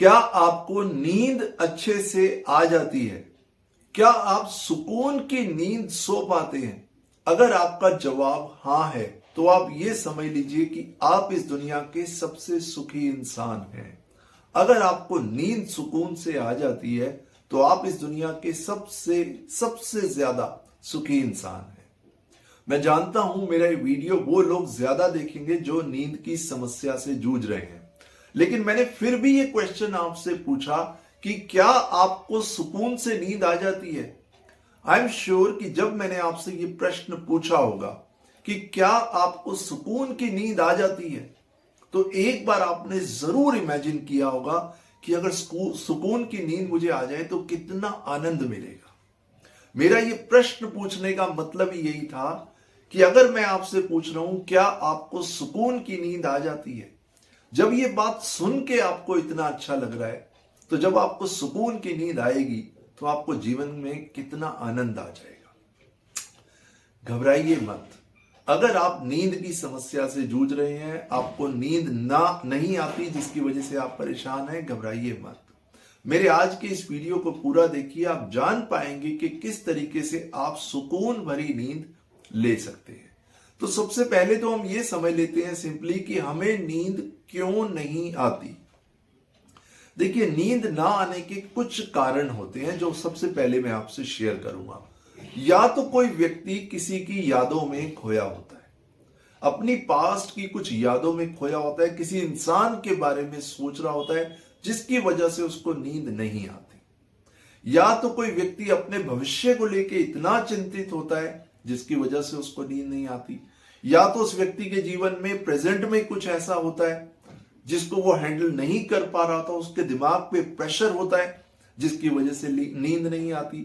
क्या आपको नींद अच्छे से आ जाती है? क्या आप सुकून की नींद सो पाते हैं? अगर आपका जवाब हां है तो आप ये समझ लीजिए कि आप इस दुनिया के सबसे सुखी इंसान हैं। अगर आपको नींद सुकून से आ जाती है तो आप इस दुनिया के सबसे सबसे ज्यादा सुखी इंसान हैं। मैं जानता हूं मेरा ये वीडियो वो लोग ज्यादा देखेंगे जो नींद की समस्या से जूझ रहे हैं, लेकिन मैंने फिर भी ये क्वेश्चन आपसे पूछा कि क्या आपको सुकून से नींद आ जाती है? आई एम श्योर कि जब मैंने आपसे ये प्रश्न पूछा होगा कि क्या आपको सुकून की नींद आ जाती है, तो एक बार आपने जरूर इमेजिन किया होगा कि अगर सुकून की नींद मुझे आ जाए तो कितना आनंद मिलेगा। मेरा ये प्रश्न पूछने का मतलब ही यही था कि अगर मैं आपसे पूछ रहा हूं क्या आपको सुकून की नींद आ जाती है, जब ये बात सुन के आपको इतना अच्छा लग रहा है तो जब आपको सुकून की नींद आएगी तो आपको जीवन में कितना आनंद आ जाएगा। घबराइए मत। अगर आप नींद की समस्या से जूझ रहे हैं, आपको नींद नहीं आती जिसकी वजह से आप परेशान हैं, घबराइए मत। मेरे आज के इस वीडियो को पूरा देखिए, आप जान पाएंगे कि किस तरीके से आप सुकून भरी नींद ले सकते हैं। तो सबसे पहले तो हम ये समझ लेते हैं सिंपली कि हमें नींद क्यों नहीं आती। देखिए, नींद ना आने के कुछ कारण होते हैं जो सबसे पहले मैं आपसे शेयर करूंगा। या तो कोई व्यक्ति किसी की यादों में खोया होता है, अपनी पास्ट की कुछ यादों में खोया होता है, किसी इंसान के बारे में सोच रहा होता है जिसकी वजह से उसको नींद नहीं आती। या तो कोई व्यक्ति अपने भविष्य को लेकर इतना चिंतित होता है जिसकी वजह से उसको नींद नहीं आती। या तो उस व्यक्ति के जीवन में प्रेजेंट में कुछ ऐसा होता है जिसको वो हैंडल नहीं कर पा रहा था, उसके दिमाग पे प्रेशर होता है जिसकी वजह से नींद नहीं आती।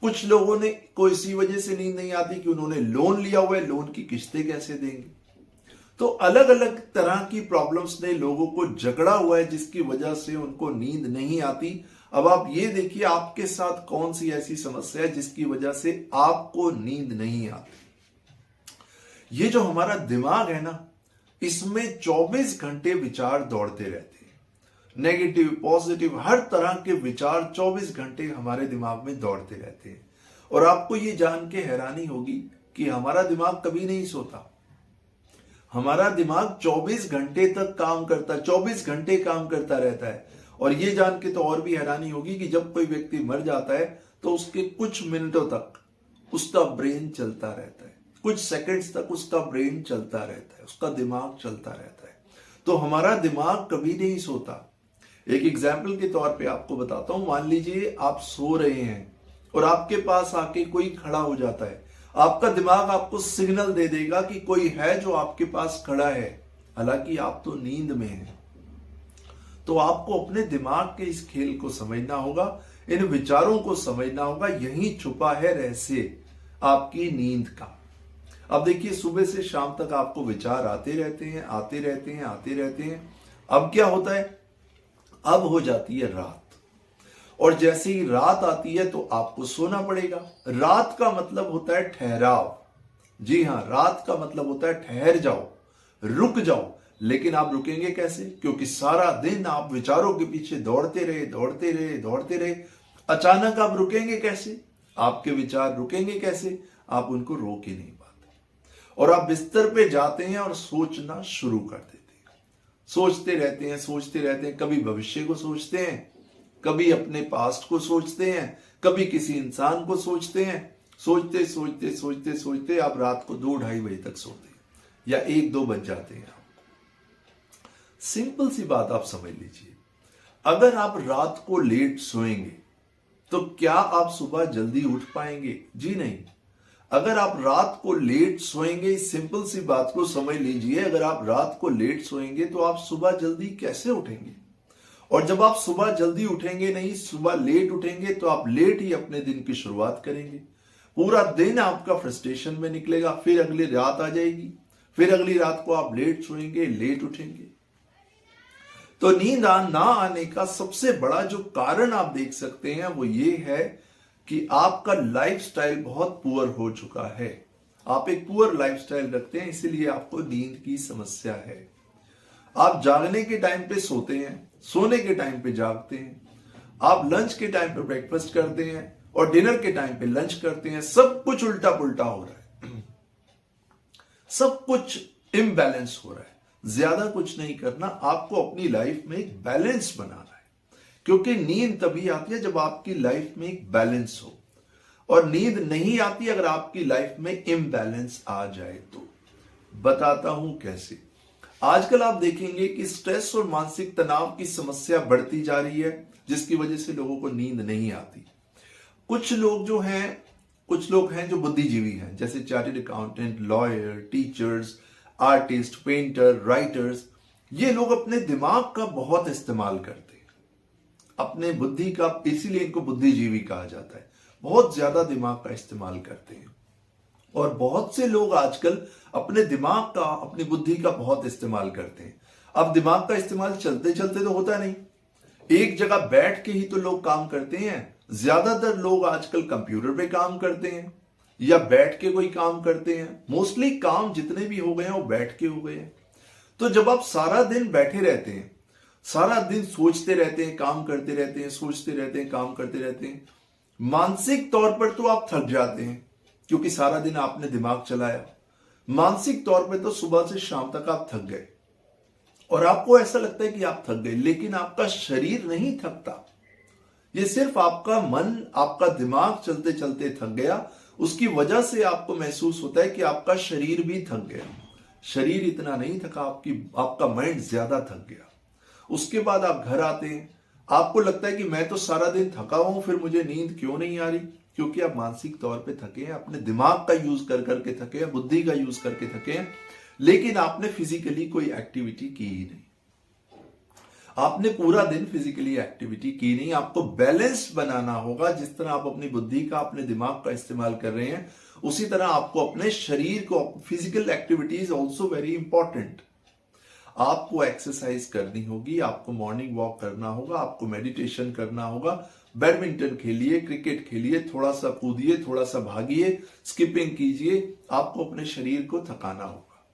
कुछ लोगों ने को इसी वजह से नींद नहीं आती कि उन्होंने लोन लिया हुआ है, लोन की किस्तें कैसे देंगे। तो अलग अलग तरह की प्रॉब्लम्स ने लोगों को जकड़ा हुआ है जिसकी वजह से उनको नींद नहीं आती। अब आप ये देखिए आपके साथ कौन सी ऐसी समस्या है जिसकी वजह से आपको नींद नहीं आती। ये जो हमारा दिमाग है ना, इसमें 24 घंटे विचार दौड़ते रहते हैं। नेगेटिव पॉजिटिव हर तरह के विचार 24 घंटे हमारे दिमाग में दौड़ते रहते हैं। और आपको ये जान के हैरानी होगी कि हमारा दिमाग कभी नहीं सोता। हमारा दिमाग 24 घंटे तक काम करता, 24 घंटे काम करता रहता है। और ये जान के तो और भी हैरानी होगी कि जब कोई व्यक्ति मर जाता है तो उसके कुछ मिनटों तक उसका ब्रेन चलता रहता है, कुछ सेकंड्स तक उसका ब्रेन चलता रहता है, उसका दिमाग चलता रहता है। तो हमारा दिमाग कभी नहीं सोता। एक एग्जाम्पल के तौर पे आपको बताता हूं। मान लीजिए आप सो रहे हैं और आपके पास आके कोई खड़ा हो जाता है, आपका दिमाग आपको सिग्नल दे देगा कि कोई है जो आपके पास खड़ा है, हालांकि आप तो नींद में हैं। तो आपको अपने दिमाग के इस खेल को समझना होगा, इन विचारों को समझना होगा। यही छुपा है रहस्य आपकी नींद का। अब देखिए, सुबह से शाम तक आपको विचार आते रहते हैं, आते रहते हैं, आते रहते हैं। अब क्या होता है, अब हो जाती है रात, और जैसे ही रात आती है तो आपको सोना पड़ेगा। रात का मतलब होता है ठहराव। जी हां, रात का मतलब होता है ठहर जाओ, रुक जाओ। लेकिन आप रुकेंगे कैसे? क्योंकि सारा दिन आप विचारों के पीछे दौड़ते रहे, दौड़ते रहे, दौड़ते रहे। अचानक आप रुकेंगे कैसे? आपके विचार रुकेंगे कैसे? आप उनको रोक ही नहीं पाते। और आप बिस्तर पे जाते हैं और सोचना शुरू कर देते हैं। सोचते रहते हैं, सोचते रहते हैं। कभी भविष्य को सोचते हैं, कभी अपने पास्ट को सोचते हैं, कभी किसी इंसान को सोचते हैं। सोचते सोचते सोचते सोचते आप रात को 2-2:30 बजे तक सोते हैं या 1-2 बज जाते हैं। सिंपल सी बात आप समझ लीजिए, अगर आप रात को लेट सोएंगे तो क्या आप सुबह जल्दी उठ पाएंगे? जी नहीं। अगर आप रात को लेट सोएंगे, इस सिंपल सी बात को समझ लीजिए, अगर आप रात को लेट सोएंगे तो आप सुबह जल्दी कैसे उठेंगे? और जब आप सुबह जल्दी उठेंगे नहीं, सुबह लेट उठेंगे, तो आप लेट ही अपने दिन की शुरुआत करेंगे। पूरा दिन आपका फ्रस्ट्रेशन में निकलेगा। फिर अगली रात आ जाएगी, फिर अगली रात को आप लेट सोएंगे, लेट उठेंगे। तो नींद ना आने का सबसे बड़ा जो कारण आप देख सकते हैं वो ये है कि आपका लाइफस्टाइल बहुत पुअर हो चुका है। आप एक पुअर लाइफस्टाइल रखते हैं, इसीलिए आपको नींद की समस्या है। आप जागने के टाइम पे सोते हैं, सोने के टाइम पे जागते हैं, आप लंच के टाइम पे ब्रेकफास्ट करते हैं और डिनर के टाइम पे लंच करते हैं। सब कुछ उल्टा पुल्टा हो रहा है, सब कुछ इम्बैलेंस हो रहा है। ज्यादा कुछ नहीं करना, आपको अपनी लाइफ में एक बैलेंस बनाना है, क्योंकि नींद तभी आती है जब आपकी लाइफ में एक बैलेंस हो, और नींद नहीं आती अगर आपकी लाइफ में इम्बैलेंस आ जाए तो। बताता हूं कैसे। आजकल आप देखेंगे कि स्ट्रेस और मानसिक तनाव की समस्या बढ़ती जा रही है, जिसकी वजह से लोगों को नींद नहीं आती। कुछ लोग हैं जो बुद्धिजीवी हैं, जैसे chartered accountant, lawyer, teachers, artist, painter, writers. ये लोग अपने दिमाग का बहुत इस्तेमाल करते हैं, अपने बुद्धि का, इसीलिए इनको बुद्धिजीवी कहा जाता है। बहुत ज्यादा दिमाग का इस्तेमाल करते हैं। और बहुत से लोग आजकल अपने दिमाग का, अपनी बुद्धि का बहुत इस्तेमाल करते हैं। अब दिमाग का इस्तेमाल चलते चलते तो होता नहीं, एक जगह बैठ के ही तो लोग काम करते हैं। ज्यादातर लोग आजकल कंप्यूटर पे काम करते हैं या बैठ के कोई काम करते हैं। मोस्टली काम जितने भी हो गए हैं वो बैठ के हो गए हैं। तो जब आप सारा दिन बैठे रहते हैं, सारा दिन सोचते रहते हैं, काम करते रहते हैं, सोचते रहते हैं, काम करते रहते हैं, मानसिक तौर पर तो आप थक जाते हैं, क्योंकि सारा दिन आपने दिमाग चलाया। मानसिक तौर पर तो सुबह से शाम तक आप थक गए और आपको ऐसा लगता है कि आप थक गए, लेकिन आपका शरीर नहीं थकता। ये सिर्फ आपका मन, आपका दिमाग चलते चलते थक गया। उसकी वजह से आपको महसूस होता है कि आपका शरीर भी थक गया। शरीर इतना नहीं थका, आपका माइंड ज्यादा थक गया। उसके बाद आप घर आते हैं, आपको लगता है कि मैं तो सारा दिन थका हूं, फिर मुझे नींद क्यों नहीं आ रही? क्योंकि आप मानसिक तौर पे थके हैं, अपने दिमाग का यूज कर करके थके हैं, बुद्धि का यूज करके थके हैं, लेकिन आपने फिजिकली कोई एक्टिविटी की ही नहीं। आपने पूरा दिन फिजिकली एक्टिविटी की नहीं। आपको बैलेंस बनाना होगा। जिस तरह आप अपनी बुद्धि का, अपने दिमाग का इस्तेमाल कर रहे हैं, उसी तरह आपको अपने शरीर को, physical activity is also very important. आपको एक्सरसाइज करनी होगी, आपको मॉर्निंग वॉक करना होगा, आपको मेडिटेशन करना होगा, बैडमिंटन खेलिए, क्रिकेट खेलिए, थोड़ा सा कूदिए, थोड़ा सा भागिए, स्किपिंग कीजिए। आपको अपने शरीर को थकाना होगा,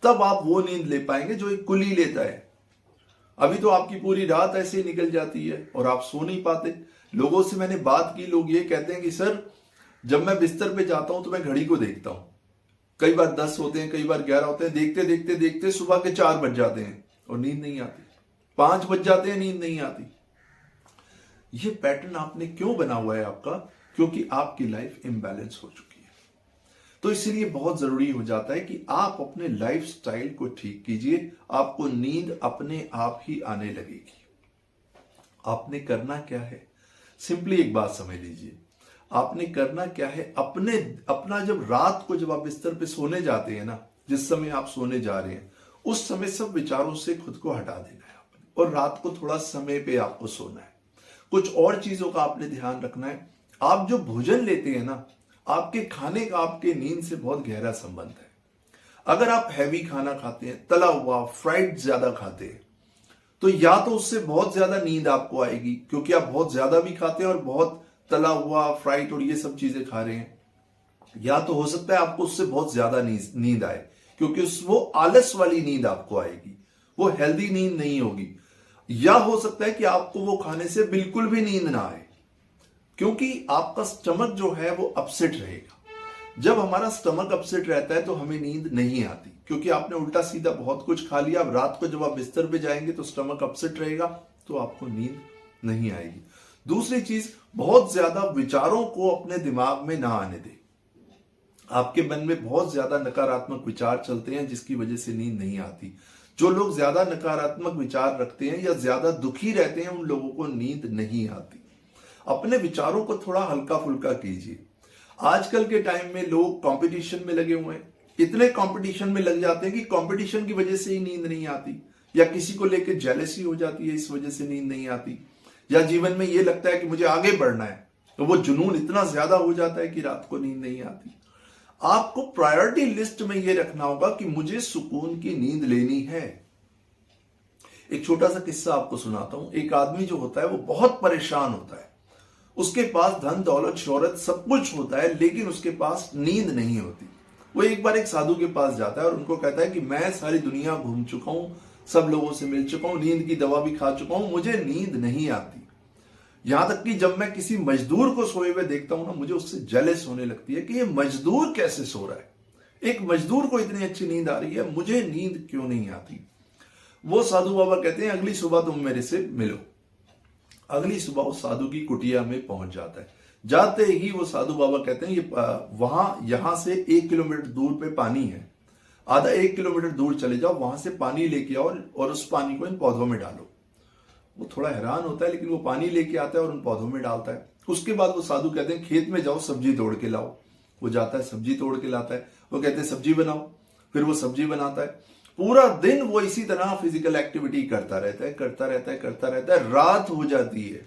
तब आप वो नींद ले पाएंगे जो एक कुली लेता है। अभी तो आपकी पूरी रात ऐसे ही निकल जाती है और आप सो नहीं पाते। लोगों से मैंने बात की, लोग ये कहते हैं कि सर, जब मैं बिस्तर पे जाता हूं तो मैं घड़ी को देखता हूं, कई बार 10 होते हैं, कई बार 11 होते हैं, देखते देखते देखते सुबह के 4 बज जाते हैं और नींद नहीं आती, 5 बज जाते हैं, नींद नहीं आती। ये पैटर्न आपने क्यों बना हुआ है आपका? क्योंकि आपकी लाइफ इम्बैलेंस हो चुकी है। तो इसलिए बहुत जरूरी हो जाता है कि आप अपने लाइफ स्टाइल को ठीक कीजिए। आपको नींद अपने आप ही आने लगेगी। आपने करना क्या है? सिंपली एक बात समझ लीजिए, आपने करना क्या है, अपना जब रात को, जब आप बिस्तर पे सोने जाते हैं ना, जिस समय आप सोने जा रहे हैं, उस समय सब विचारों से खुद को हटा देना है आपने, और रात को थोड़ा समय पे आपको सोना है। कुछ और चीजों का आपने ध्यान रखना है। आप जो भोजन लेते हैं ना, आपके खाने का आपके नींद से बहुत गहरा संबंध है। अगर आप हैवी खाना खाते हैं, तला हुआ, फ्राइड ज्यादा खाते हैं, तो या तो उससे बहुत ज्यादा नींद आपको आएगी, क्योंकि आप बहुत ज्यादा भी खाते हैं और बहुत तला हुआ, फ्राइड और ये सब चीजें खा रहे हैं, या तो हो सकता है आपको उससे बहुत ज्यादा नींद आए, क्योंकि वो आलस वाली नींद आपको आएगी, वो हेल्दी नींद नहीं होगी। या हो सकता है कि आपको वो खाने से बिल्कुल भी नींद ना आए, क्योंकि आपका स्टमक जो है वो अपसेट रहेगा। जब हमारा स्टमक अपसेट रहता है तो हमें नींद नहीं आती, क्योंकि आपने उल्टा सीधा बहुत कुछ खा लिया। अब रात को जब आप बिस्तर पे जाएंगे तो स्टमक अपसेट रहेगा, तो आपको नींद नहीं आएगी। दूसरी चीज, बहुत ज्यादा विचारों को अपने दिमाग में ना आने दें। आपके मन में बहुत ज्यादा नकारात्मक विचार चलते हैं, जिसकी वजह से नींद नहीं आती। जो लोग ज्यादा नकारात्मक विचार रखते हैं या ज्यादा दुखी रहते हैं, उन लोगों को नींद नहीं आती। अपने विचारों को थोड़ा हल्का फुल्का कीजिए। आजकल के टाइम में लोग कंपटीशन में लगे हुए हैं, इतने कंपटीशन में लग जाते हैं कि कंपटीशन की वजह से ही नींद नहीं आती, या किसी को लेकर जेलसी हो जाती है, इस वजह से नींद नहीं आती, या जीवन में ये लगता है कि मुझे आगे बढ़ना है, तो वो जुनून इतना ज्यादा हो जाता है कि रात को नींद नहीं आती। आपको प्रायोरिटी लिस्ट में ये रखना होगा कि मुझे सुकून की नींद लेनी है। एक छोटा सा किस्सा आपको सुनाता हूं। एक आदमी जो होता है वो बहुत परेशान होता है, उसके पास धन दौलत शोहरत सब कुछ होता है, लेकिन उसके पास नींद नहीं होती। वो एक बार एक साधु के पास जाता है और उनको कहता है कि मैं सारी दुनिया घूम चुका हूं, सब लोगों से मिल चुका हूं, नींद की दवा भी खा चुका हूं, मुझे नींद नहीं आती। यहां तक कि जब मैं किसी मजदूर को सोए हुए देखता हूं ना, मुझे उससे जेलस होने लगती है कि ये मजदूर कैसे सो रहा है। एक मजदूर को इतनी अच्छी नींद आ रही है, मुझे नींद क्यों नहीं आती। वो साधु बाबा कहते हैं अगली सुबह तुम मेरे से मिलो। अगली सुबह उस साधु की कुटिया में पहुंच जाता है। जाते ही वो साधु बाबा कहते हैं ये वहां यहां से 1 किलोमीटर दूर पे पानी है, आधा 1 किलोमीटर दूर चले जाओ, वहां से पानी लेके आओ और उस पानी को इन पौधों में डालो। वो थोड़ा हैरान होता है, लेकिन वो पानी लेके आता है और उन पौधों में डालता है। उसके बाद वो साधु कहते हैं खेत में जाओ, सब्जी तोड़ के लाओ। वो जाता है, सब्जी तोड़ के लाता है। वो कहते हैं सब्जी बनाओ, फिर वो सब्जी बनाता है। पूरा दिन वो इसी तरह फिजिकल एक्टिविटी करता रहता है, करता रहता है, करता रहता है। रात हो जाती है,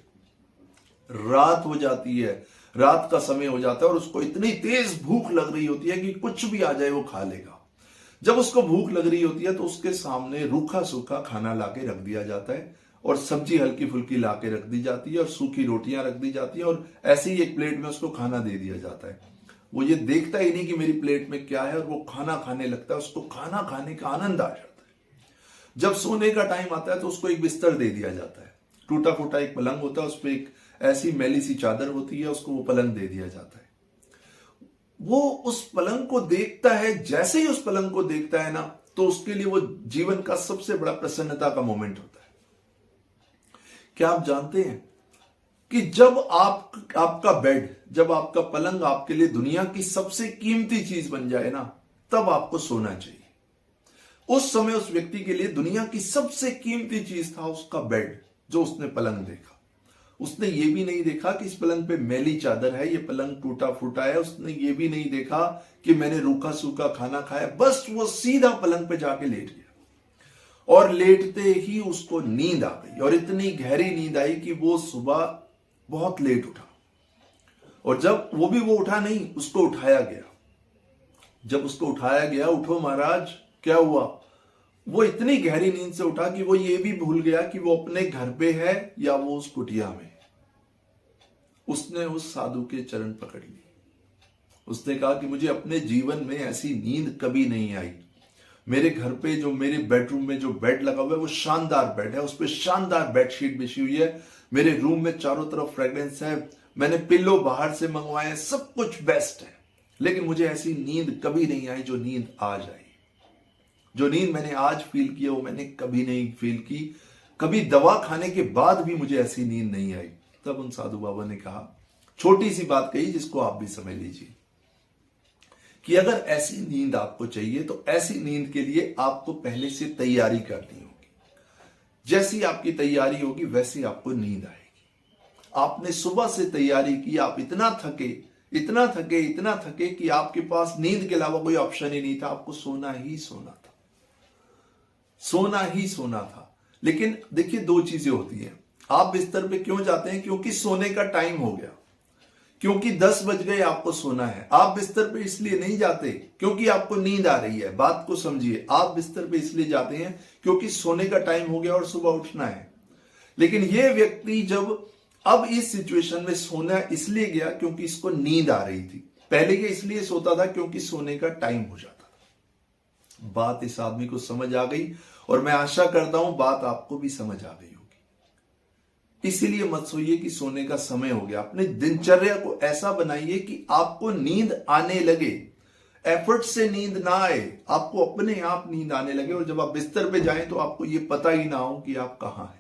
रात हो जाती है, रात का समय हो जाता है और उसको इतनी तेज भूख लग रही होती है कि कुछ भी आ जाए वो खा लेगा। जब उसको भूख लग रही होती है तो उसके सामने रूखा सूखा खाना लाके रख दिया जाता है और सब्जी हल्की फुल्की लाके रख दी जाती है और सूखी रोटियां रख दी जाती है और ऐसे ही एक प्लेट में उसको खाना दे दिया जाता है। वो ये देखता ही नहीं कि मेरी प्लेट में क्या है और वो खाना खाने लगता है। उसको खाना खाने का आनंद आ जाता है। जब सोने का टाइम आता है तो उसको एक बिस्तर दे दिया जाता है। टूटा फूटा एक पलंग होता है, उस पर एक ऐसी मैली सी चादर होती है, उसको वो पलंग दे दिया जाता है। वो उस पलंग को देखता है। जैसे ही उस पलंग को देखता है ना, तो उसके लिए वो जीवन का सबसे बड़ा प्रसन्नता का मोमेंट होता है। क्या आप जानते हैं कि जब आपका बेड, जब आपका पलंग आपके लिए दुनिया की सबसे कीमती चीज बन जाए ना, तब आपको सोना चाहिए। उस समय उस व्यक्ति के लिए दुनिया की सबसे कीमती चीज था उसका बेड, जो उसने पलंग देखा। उसने ये भी नहीं देखा कि इस पलंग पे मैली चादर है, ये पलंग टूटा फूटा है। उसने ये भी नहीं देखा कि मैंने रूखा सूखा खाना खाया। बस वो सीधा पलंग पे जाके लेट गया और लेटते ही उसको नींद आ गई और इतनी गहरी नींद आई कि वो सुबह बहुत लेट उठा। और जब वो उठा नहीं, उसको उठाया गया। जब उसको उठाया गया, उठो महाराज, क्या हुआ? वो इतनी गहरी नींद से उठा कि वो ये भी भूल गया कि वो अपने घर पे है या वो उस कुटिया में। उसने उस साधु के चरण पकड़ लिए। उसने कहा कि मुझे अपने जीवन में ऐसी नींद कभी नहीं आई। मेरे घर पे जो मेरे बेडरूम में जो बेड लगा हुआ है वो शानदार बेड है, उस पर शानदार बेडशीट बिछी हुई है। मेरे रूम में चारों तरफ फ्रेग्रेंस है, मैंने पिल्लो बाहर से मंगवाए हैं, सब कुछ बेस्ट है। लेकिन मुझे ऐसी नींद कभी नहीं आई जो नींद आज आई। जो नींद मैंने आज फील की है वो मैंने कभी नहीं फील की। कभी दवा खाने के बाद भी मुझे ऐसी नींद नहीं आई। तब उन साधु बाबा ने कहा, छोटी सी बात कही जिसको आप भी समझ लीजिए, कि अगर ऐसी नींद आपको चाहिए तो ऐसी नींद के लिए आपको पहले से तैयारी करनी होगी। जैसी आपकी तैयारी होगी वैसी आपको नींद आएगी। आपने सुबह से तैयारी की, आप इतना थके, इतना थके, इतना थके कि आपके पास नींद के अलावा कोई ऑप्शन ही नहीं था। आपको सोना ही सोना था, सोना ही सोना था। लेकिन देखिए, दो चीजें होती हैं। आप बिस्तर पे क्यों जाते हैं? क्योंकि सोने का टाइम हो गया, क्योंकि 10 बज गए, आपको सोना है। आप बिस्तर पे इसलिए नहीं जाते क्योंकि आपको नींद आ रही है। बात को समझिए, आप बिस्तर पे इसलिए जाते हैं क्योंकि सोने का टाइम हो गया और सुबह उठना है। लेकिन यह व्यक्ति जब अब इस सिचुएशन में सोना इसलिए गया क्योंकि इसको नींद आ रही थी। पहले ये इसलिए सोता था क्योंकि सोने का टाइम हो जाता था। बात इस आदमी को समझ आ गई और मैं आशा करता हूं बात आपको भी समझ आ गई होगी। इसीलिए मत सोइए कि सोने का समय हो गया। अपने दिनचर्या को ऐसा बनाइए कि आपको नींद आने लगे, एफर्ट से नींद ना आए, आपको अपने आप नींद आने लगे। और जब आप बिस्तर पे जाएं तो आपको यह पता ही ना हो कि आप कहां हैं।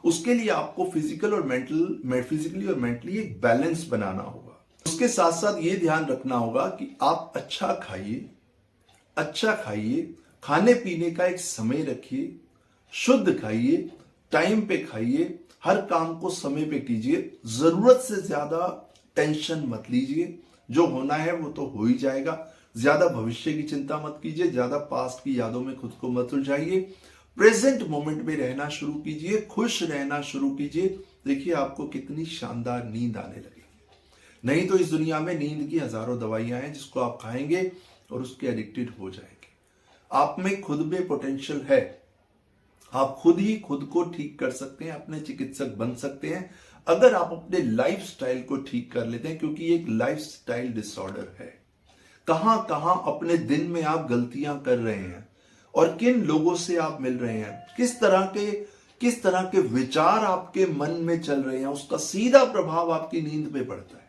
उसके लिए आपको फिजिकली और मेंटली एक बैलेंस बनाना होगा। उसके साथ साथ ये ध्यान रखना होगा कि आप अच्छा खाइए, अच्छा खाइए, खाने पीने का एक समय रखिए, शुद्ध खाइए, टाइम पे खाइए, हर काम को समय पे कीजिए। जरूरत से ज्यादा टेंशन मत लीजिए, जो होना है वो तो हो ही जाएगा। ज्यादा भविष्य की चिंता मत कीजिए, ज्यादा पास्ट की यादों में खुद को मत उलझाइए। प्रेजेंट मोमेंट में रहना शुरू कीजिए, खुश रहना शुरू कीजिए। देखिए आपको कितनी शानदार नींद आने लगेगी। नहीं तो इस दुनिया में नींद की हजारों दवाइयां हैं जिसको आप खाएंगे और उसके एडिक्टेड हो जाएंगे। आप में खुद में पोटेंशियल है, आप खुद ही खुद को ठीक कर सकते हैं, अपने चिकित्सक बन सकते हैं अगर आप अपने लाइफस्टाइल को ठीक कर लेते हैं। क्योंकि एक लाइफस्टाइल डिसऑर्डर है। कहां कहां अपने दिन में आप गलतियां कर रहे हैं और किन लोगों से आप मिल रहे हैं, किस तरह के विचार आपके मन में चल रहे हैं, उसका सीधा प्रभाव आपकी नींद पे पड़ता है।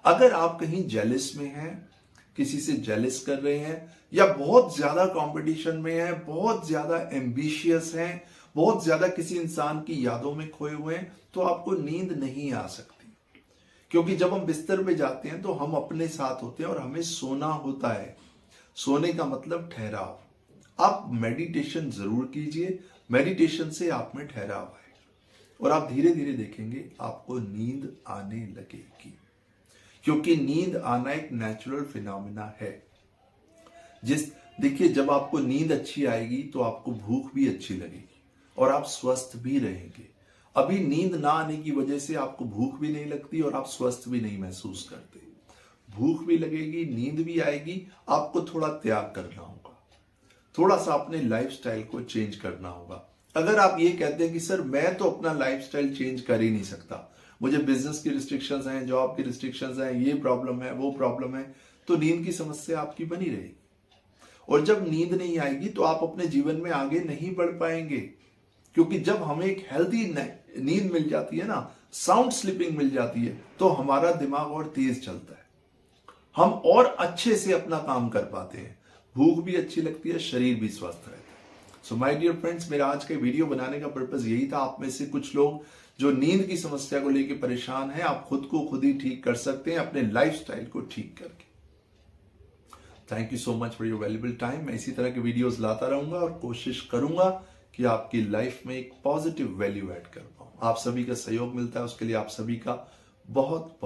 अगर आप कहीं जेलस में हैं, किसी से जेलस कर रहे हैं, या बहुत ज्यादा कंपटीशन में हैं, बहुत ज्यादा एम्बिशियस हैं, बहुत ज्यादा किसी इंसान की यादों में खोए हुए हैं, तो आपको नींद नहीं आ सकती। क्योंकि जब हम बिस्तर पे जाते हैं तो हम अपने साथ होते हैं और हमें सोना होता है। सोने का मतलब ठहराव। आप मेडिटेशन जरूर कीजिए, मेडिटेशन से आप में ठहराव है और आप धीरे धीरे देखेंगे आपको नींद आने लगेगी। क्योंकि नींद आना एक नेचुरल फिनोमेना है। देखिए, जब आपको नींद अच्छी आएगी तो आपको भूख भी अच्छी लगेगी और आप स्वस्थ भी रहेंगे। अभी नींद ना आने की वजह से आपको भूख भी नहीं लगती और आप स्वस्थ भी नहीं महसूस करते। भूख भी लगेगी, नींद भी आएगी, आपको थोड़ा त्याग करना होगा, थोड़ा सा अपने लाइफस्टाइल को चेंज करना होगा। अगर आप ये कहते हैं कि सर मैं तो अपना लाइफस्टाइल चेंज कर ही नहीं सकता, मुझे बिजनेस की रिस्ट्रिक्शंस हैं, जॉब की रिस्ट्रिक्शंस हैं, ये प्रॉब्लम है, वो प्रॉब्लम है, तो नींद की समस्या आपकी बनी रहेगी। और जब नींद नहीं आएगी तो आप अपने जीवन में आगे नहीं बढ़ पाएंगे। क्योंकि जब हमें एक हेल्दी नींद मिल जाती है ना, साउंड स्लीपिंग मिल जाती है, तो हमारा दिमाग और तेज चलता है, हम और अच्छे से अपना काम कर पाते हैं, भूख भी अच्छी लगती है, शरीर भी स्वस्थ रहता है। सो माय डियर फ्रेंड्स, मेरा आज का वीडियो बनाने का पर्पस यही था। आप में से कुछ लोग जो नींद की समस्या को लेकर परेशान हैं, आप खुद को खुद ही ठीक कर सकते हैं अपने लाइफस्टाइल को ठीक करके। Thank you so much for your valuable time. मैं इसी तरह के वीडियोस लाता रहूंगा और कोशिश करूंगा कि आपकी लाइफ में एक पॉजिटिव वैल्यू ऐड कर पाऊं। आप सभी का सहयोग मिलता है, उसके लिए आप सभी का बहुत बहुत